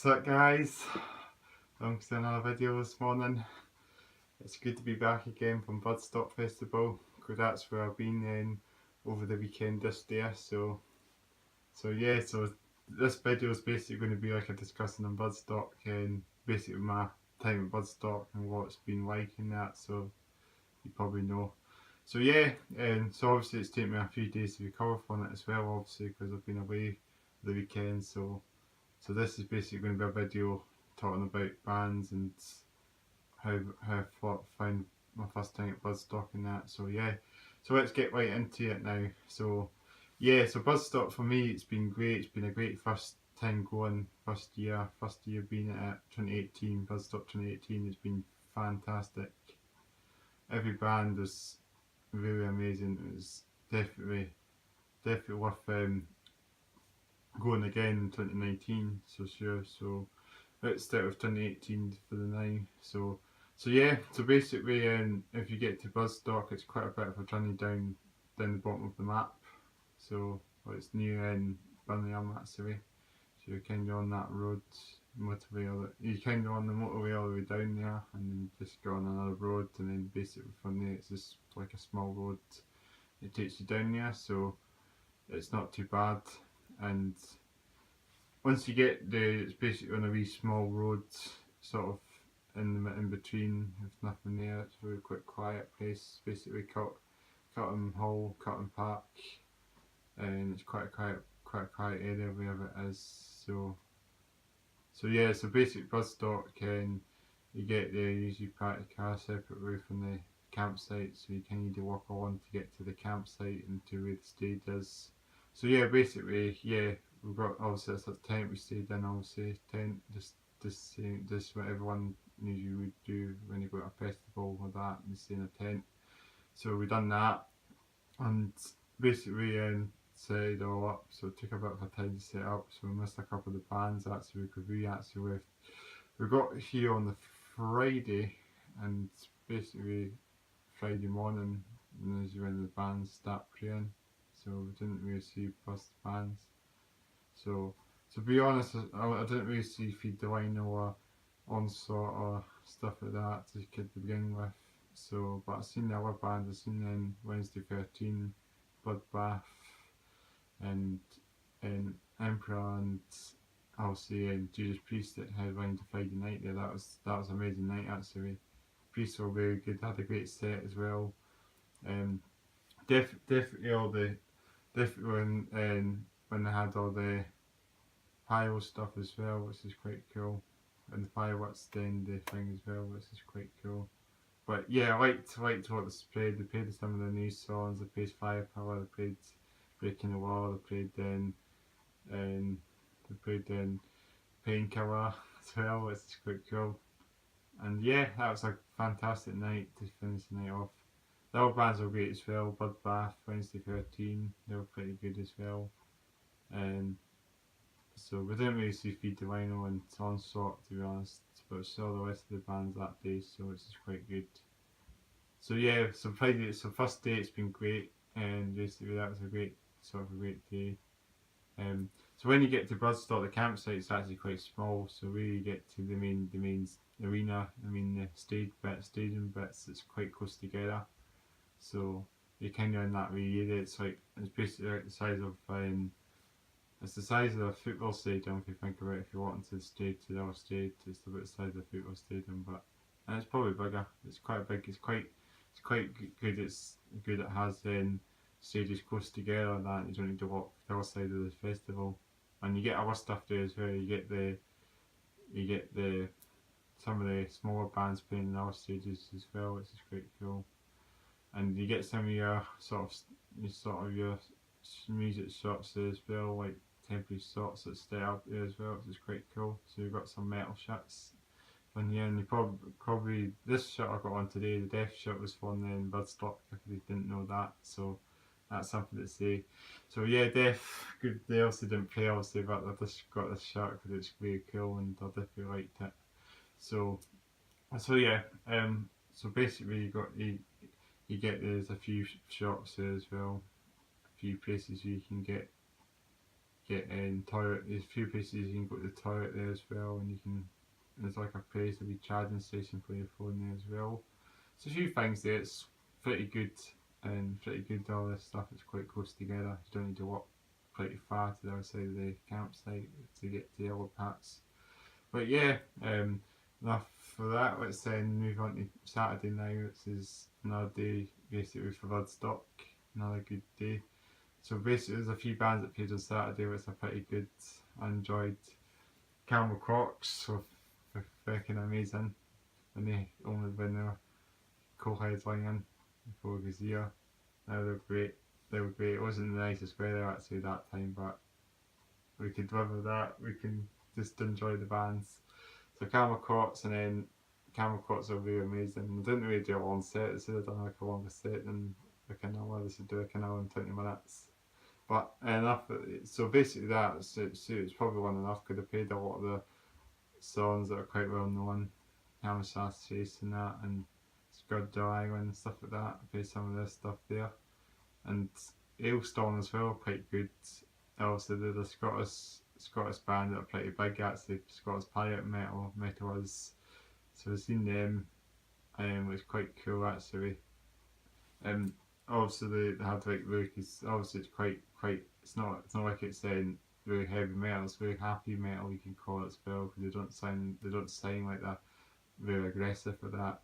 What's up guys? Thanks for another video this morning. It's good to be back again from Bloodstock Festival because that's where I've been over the weekend just there. So this video is basically going to be like a discussion on Bloodstock and basically my time at Bloodstock and what it's been like in that, so you probably know. So so obviously it's taken me a few days to recover from it as well, obviously because I've been away the weekend. So this is basically going to be a video talking about bands and how I found my first time at Bloodstock and that. So let's get right into it now. So Bloodstock for me, it's been great. It's been a great first time going, first year being at 2018, Bloodstock 2018. It's been fantastic. Every band was really amazing. It was definitely worth going again in 2019, so sure. So let's start with 2018 for the nine. So basically, if you get to Bloodstock, it's quite a bit of a journey down the bottom of the map. So it's near Birmingham actually. So you're kind of on that road, motorway, you're kind of on the motorway all the way down there, and then just go on another road, and then basically from there it's just like a small road. It takes you down there, so it's not too bad. And once you get there, it's basically on a wee small road, sort of in between, with nothing there. It's a really quite quiet place, basically Cotton Hall, Cotton Park, and it's quite a quiet area wherever it is. So basically Bloodstock, and you get there, you usually park your car separately from the campsite, so you kind of need to walk along to get to the campsite and to where the stage is. So basically, we've got obviously that's a tent we stayed in. Obviously, tent just what everyone usually would do when you go to a festival or that, and stay in a tent. So we done that, and basically set it all up. So it took a bit of a time to set up. So we missed a couple of the bands actually because we got here on the Friday, and basically Friday morning, and as when the bands start playing. So we didn't really see first bands. So to be honest, I didn't really see Feed the Wine or Onslaught or stuff like that to begin with. So, but I've seen the other bands. I've seen Wednesday 13, Bloodbath, and Emperor, and obviously Judas Priest that headlined the Friday night there. That was an amazing night actually. Priest were very good. Had a great set as well. Definitely when they had all the pyro stuff as well, which is quite cool, and the fireworks then the thing as well, which is quite cool. But I liked what they played. They played some of the new songs. They played Firepower. They played Breaking the Wall. They played Painkiller as well, which is quite cool. And that was a fantastic night to finish the night off. The other bands were great as well. Bloodbath, Wednesday 13, they were pretty good as well. So we didn't really see Feed the Wino and Onslaught to be honest, but we saw the rest of the bands that day, so which is quite good. So so first day it's been great, and basically that was a great day. So when you get to Bloodstock, the campsite is actually quite small, so where you get to the main arena, the stadium bits, it's quite close together. So you're kind of in that wee area. It's basically like the size of it's the size of a football stadium if you think about it. If you're walking to the stage to the other stage, it's about the size of a football stadium, and it's probably bigger. It's quite big. It's quite good. It's good. It has stages close together and that you don't need to walk the other side of the festival, and you get other stuff there as well. You get the some of the smaller bands playing in other stages as well, which is quite cool. And you get some of your your music shops there as well, like temporary shots that stay up there as well, which is quite cool. So you've got some metal shots on here, and you probably this shot I got on today, the Death shot was from Bloodstock, if you didn't know that. So that's something to say. So Death, good. They also didn't play obviously, but I just got this shot because it's really cool and I definitely liked it. So basically you get there's a few shops there as well, a few places you can get get in toilet. There's a few places you can go to the toilet there as well, and you can. There's like a place, a wee charging station for your phone there as well. So a few things there. It's pretty good and pretty good. All this stuff. It's quite close together. You don't need to walk pretty far to the other side of the campsite to get to the other parts. But yeah, enough for that. Let's then move on to Saturday night, which is another day basically for Bloodstock. Another good day. So basically, there's a few bands that played on Saturday, which are pretty good. I enjoyed Camel Crocs, so freaking amazing. And they only been there co-headlining before Gazia. They were great. They were great. It wasn't the nicest weather actually that time, but we could live with that. We can just enjoy the bands. So Camel Crocs, and then Camel Crocs are really amazing. They didn't really do a long set. They should have done like a longer set than like an hour. They should do like an hour and 20 minutes. But enough. So basically that. So it's probably one enough. Could have played a lot of the songs that are quite well known. Hammershafts Chase and that, and Scud Island and stuff like that. I played some of this stuff there. And Ailstorm as well, quite good. Also they're the Scottish band that are pretty big actually, Scottish pirate metal is. So I've seen them, it was quite cool actually. Obviously they had like Lucas, obviously it's quite, it's not like it's really heavy metal, it's very happy metal you can call it as well, because they don't sound like that, very aggressive for that.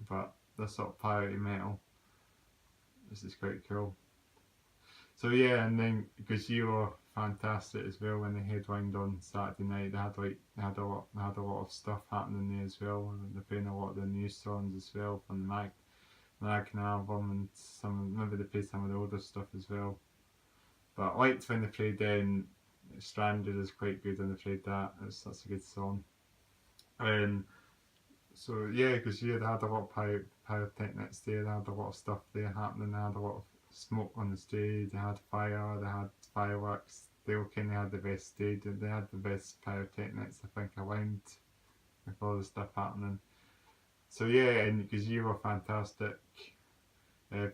But they're sort of pirate metal. This is quite cool. So yeah, and then because you were fantastic as well when they headlined on Saturday night. They had a lot of stuff happening there as well. They're playing a lot of the new songs as well from the Mag album, and maybe they played some of the older stuff as well. But I liked when they played Stranded is quite good when they played that. That's a good song. So yeah, because yeah, they had a lot of pyrotechnics there. They had a lot of stuff there happening. They had a lot of smoke on the stage. They had fire. They had fireworks. They all kind of had the best stage. They had the best pyrotechnics I think around with all the stuff happening. So yeah, and because you were fantastic.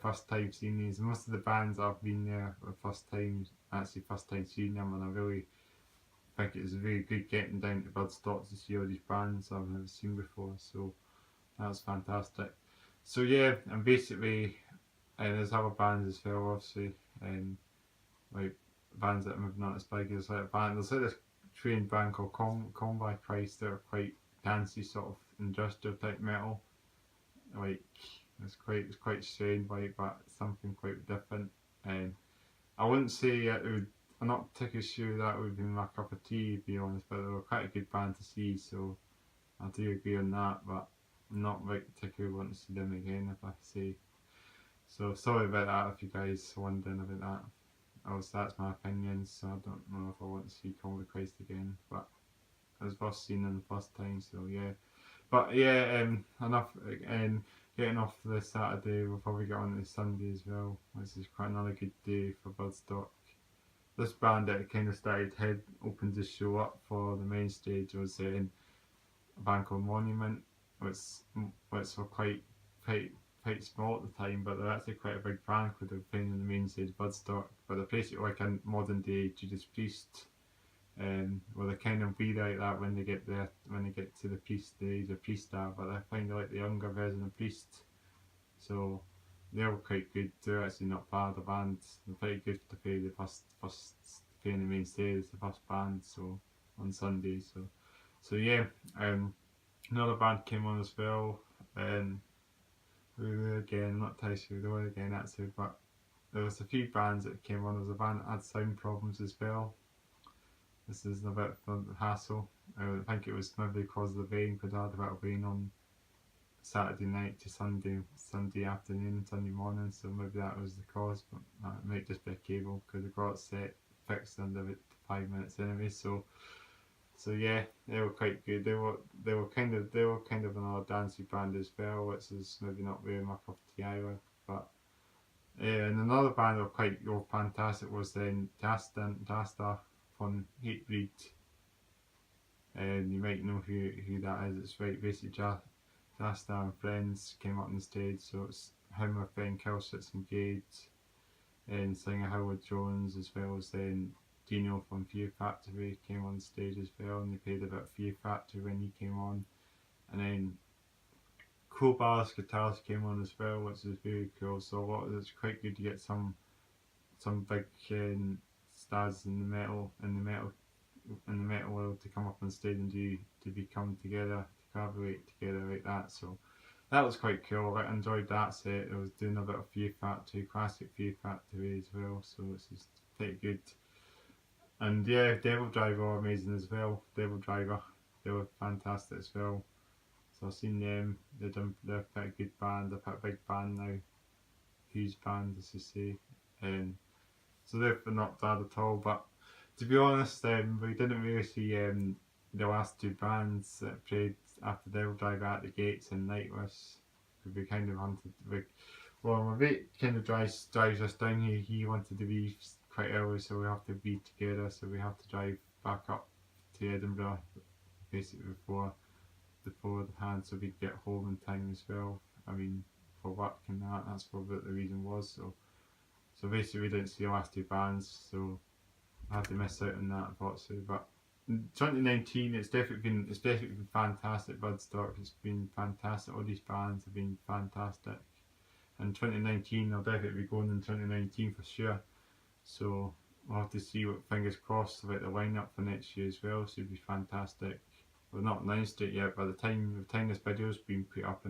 First time seeing these. Most of the bands I've been there were first time seeing them, and I really think it was really good getting down to Bloodstock to see all these bands I've never seen before. So that was fantastic. So yeah, and basically, there's other bands as well, obviously, like bands that are not as big as like a band. There's like this trained band called Combi Christ that are quite dancey, sort of industrial type metal. Like it's quite strange, like, but something quite different. And I wouldn't say I'm not particularly sure that would be my cup of tea, to be honest, but they were quite a good band to see, so I do agree on that, but I'm not like particularly wanting to see them again, if I say. So sorry about that if you guys are wondering about that. Obviously that's my opinion, so I don't know if I want to see Comedy Christ again, but I was first seen them the first time, so yeah. But yeah, enough, and getting off this Saturday, we'll probably get on to Sunday as well, which is quite another good day for Bloodstock. This band that kind of opened the show up for the main stage was a band called Monument, which were quite small at the time, but they're actually quite a big band because they're playing on the main stage Bloodstock. But they're basically like a modern day Judas Priest. Well, they kind of be like that when they get to the Priest stage, or Priest star, but they're kind of like the younger version of Priest. So they were quite good. They're actually not bad. The band, they're pretty good to play the first play in the main stage, the first band. So on Sunday. So yeah. Another band came on as well. Again, not entirely sure who they were again actually, but there was a few bands that came on. There was a band that had sound problems as well. This is a bit of a hassle. I think it was maybe because of the rain, because I had a bit of rain on Saturday night to Sunday afternoon, Sunday morning, so maybe that was the cause, but it might just be a cable, because I got it set fixed under about 5 minutes anyway. So yeah, they were quite good. They were kind of another dancey band as well, which is maybe not really my cup of tea either. But and another band that were fantastic was then Dasta from Hatebreed. And you might know who that is. It's right, basically Dasta and friends came up on the stage, so it's him, my friend Kelsey and Gage, and singer Howard Jones, as well as then Dino from Fear Factory came on stage as well, and they played a bit of Fear Factory when he came on. And then Crowbar's guitars came on as well, which is very cool. So it's quite good to get some big stars in the metal world to come up on stage and to become together, to collaborate together like that. So that was quite cool. I enjoyed that set. I was doing a bit of Fear Factory, classic Fear Factory as well. So it's just pretty good. And yeah, Devil Driver were amazing as well. Devil Driver, they were fantastic as well. So I've seen them. They're quite a good band. They're quite a big band now. Huge band, as you say. So they're not bad at all. But to be honest, we didn't really see the last two bands that played after Devil Driver at the Gates and Nightwish. We kind of wanted to. Well, my mate kind of drives us down here. He wanted to be quite early, so we have to be together. So we have to drive back up to Edinburgh basically before the hand, so we'd get home in time as well. I mean, for work and that's probably what the reason was. So basically we didn't see the last two bands, so I had to miss out on that unfortunately. But in 2019 it's definitely been fantastic. Bloodstock, it's been fantastic. All these bands have been fantastic. And 2019 I'll definitely be going in 2019 for sure. So we'll have to see what, fingers crossed, about the lineup for next year as well. So it'd be fantastic. We've not announced it yet. By the time this video's been put up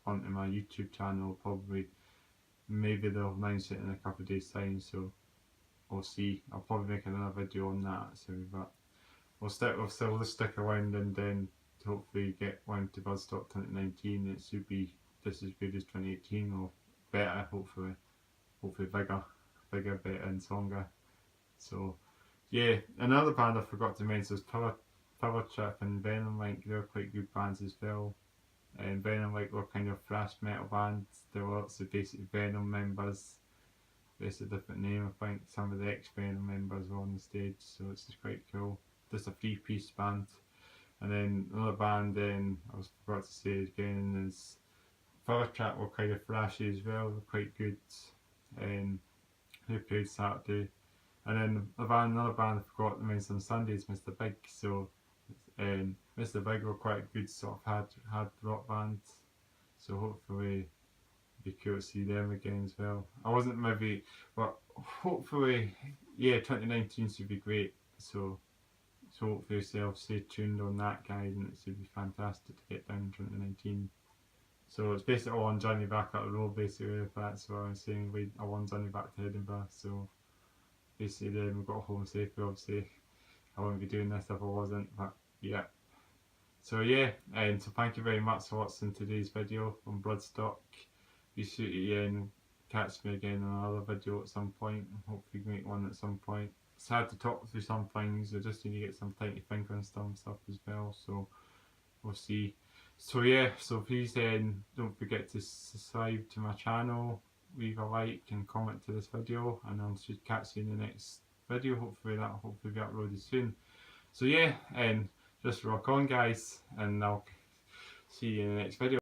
onto my YouTube channel, probably maybe they'll announce it in a couple of days time. So we'll see. I'll probably make another video on that. So, but we'll still stick around and then hopefully get one to Bloodstock 2019. It should be just as good as 2018 or better. Hopefully bigger, better and stronger. So yeah, another band I forgot to mention is Power Trip and Venom Link. They're quite good bands as well. And Venom Link were kind of thrash metal bands. There were lots of basic Venom members. It's a different name, I think. Some of the ex-Venom members were on the stage, so it's just quite cool. Just a 3-piece band. And then another band I forgot to say again is Power Trip were kind of thrashy as well. They're quite good. They played Saturday. And then another band I forgot to mention on Sunday is Mr. Big. So Mr. Big were quite a good sort of hard rock band, so hopefully it'd be cool to see them again as well. I wasn't maybe, but hopefully, yeah, 2019 should be great. So hopefully I'll stay tuned on that, guys, and it should be fantastic to get down in 2019. So it's basically all on Johnny back at the road, basically, if that's what I'm saying. I want Johnny back to Edinburgh, so basically then we got home safely. Obviously I wouldn't be doing this if I wasn't, but yeah. So yeah, and so thank you very much for watching today's video on Bloodstock. Be sure to catch me again on another video at some point, and hopefully make one at some point. It's hard to talk through some things, I just need to get some time to think on some stuff as well, so we'll see. So yeah, so please don't forget to subscribe to my channel, leave a like and comment to this video, and I should catch you in the next video. Hopefully be uploaded soon. So yeah, and just rock on, guys, and I'll see you in the next video.